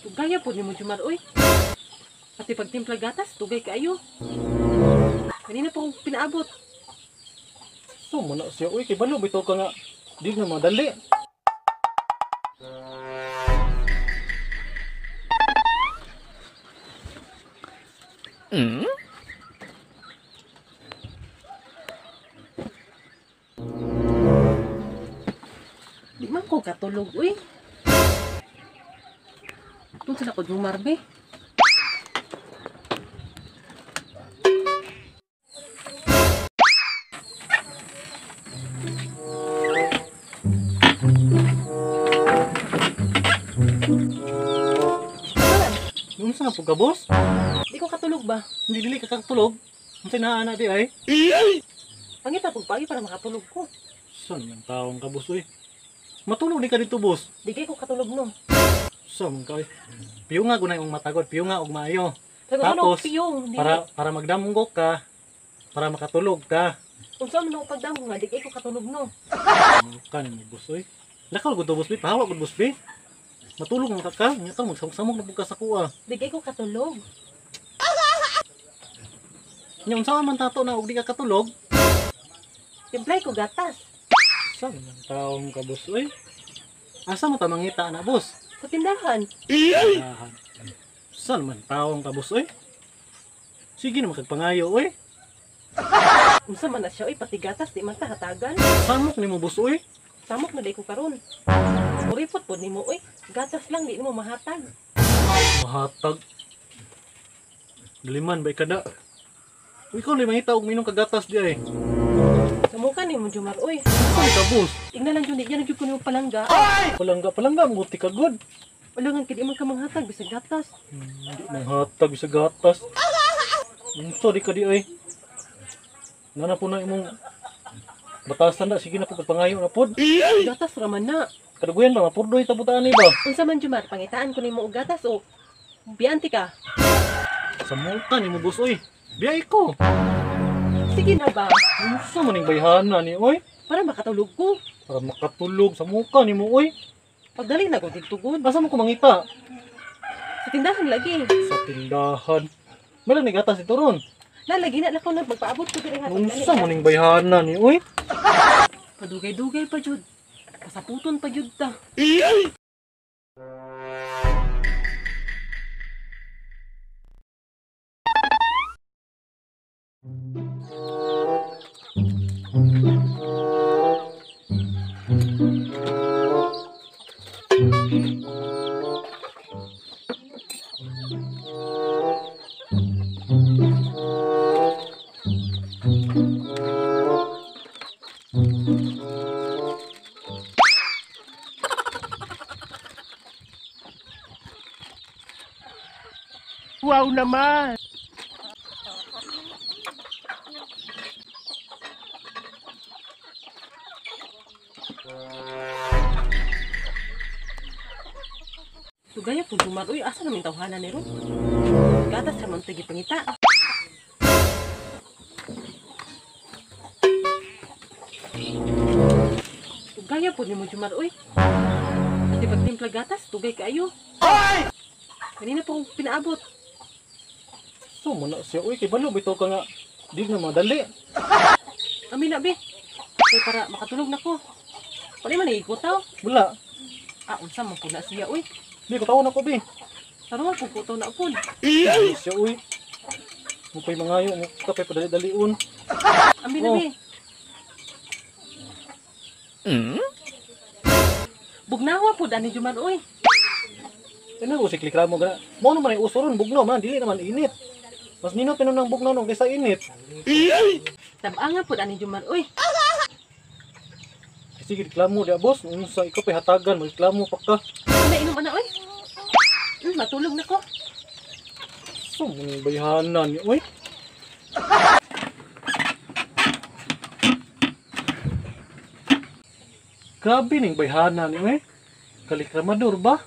Tugaya po ni mo Jumar, oy. Pati pagtimpla gatas, tugay kaayo. Kanina pa akong pinaabot. So, muna siya. Uy, kay balo, bitaw ka nga. Di na madali. Di man ko katulog, uy. Doon sila ko Jumar, be. Yung saan po ka, boss? Di ko katulog ba? Hindi dili ka kakatulog. Ang tinaan di ay. Pangita po pagi para makatulog ko. Saan yung taong ka, boss, uy? Matulog di ka dito, boss. Di kay ko katulog no. Saan ka, uy? Piyo nga gunay yung matagod. Piyo nga og maayo. Pero ano, Tapos, piyong. para magdamunggok ka, para makatulog ka. Kung saan mo pagdamo nga, di kay ko katulog no. Kan mo, boss, uy. Lakaw gud to, boss, be. Pahawa gud, boss, be. Matulog nga ka. Nya ka magsamok na buka sa kuha. Di kay ko katulog. Nya unsa man tato na og di ka katulog? Timplay ko gatas. Saan man taong ka, boss, uy? Asa mo ta mangita na, boss? Sa tindahan. Tindahan. Saan man taong ka, boss, uy? Sige na makagpangayo, uy. Unsa man na siya, uy, pati gatas, di man ta hatagan. Samok ni mo, boss, uy. Samok na di ko karon. Uripot po ni mo, uy. Gatas lang, di mo mahatag. Mahatag. Daliman, bay kada. Uy, ikaw limang itaw og minong kagatas di ay. Kamuka ni mo, Jumar, uy. Saan ka, boss? Tingnan lang yun, di yan nagyug ko ni mo palangga. Palangga, muti ka good. Walangan kidi man ka manghatag, bisag gatas. Hindi manghatag sa gatas. Unso di ka di ay. Nana po na imong batasan na, sige na po pagpangayo na pod. Gatas raman na. Kaduguyan ba, mapurdoy tabutaan ni ba? Unsa man, Jumar, pangitaan ko ni mo og gatas, o biyanti ka. Sa muka ni mo, boss, uy. Biyay ko. Sige na ba? Unso maning bayhana ni, uy. Para makatulog ko. Para makatulog sa muka ni mo, uy. Pagdali na ko tugtugod. Asa mo ko mangita? Sa tindahan lagi. Sa tindahan. Malang ni gatas ito ron. Lalagi na ako na magpaabot ko diri nga. Unsa maning bayhana ni, uy. Padugay-dugay pa jud. Pasaputon pa jud ta. Wow naman! Tugaya po Jumar, uy, asa namin tawhanan ni Ron? Gatas raman tagi pangita. Tugaya po ni mo Jumar, uy. Pati pagtimpla gatas, tugay kaayo. Kanina pa akong pinaabot. So muna siya, uy, kay balo, bitaw ka nga. Di na madali. Kami na, be. Kaya para makatulog na ko. Pwede man nagikotaw. Wala. Ah, unsa man po na siya, uy. Di ko tawon ako, be. Sarungan po kutaw na po. Di siya, uy. Mupay mangayo, mukapay padali-daliun. Ambi na, Oh. be. Bugnawa po, Dani Juman, uy. Ano ko si klikramo gana. Mo naman ay uso ron, bugnaw man, dili naman init. Mas ninot pinon ng bugnaw nung kaysa init. Tabanga po, Dani Juman, uy. Sige, reklamo dia, boss. Unsa ikaw pay hatagan, magreklamo pa ka. Ano inom ana, uy? Matulog na ko. So mong bayhana ni, uy. Grabe ning bayhana ni, uy. Kalikramador ba?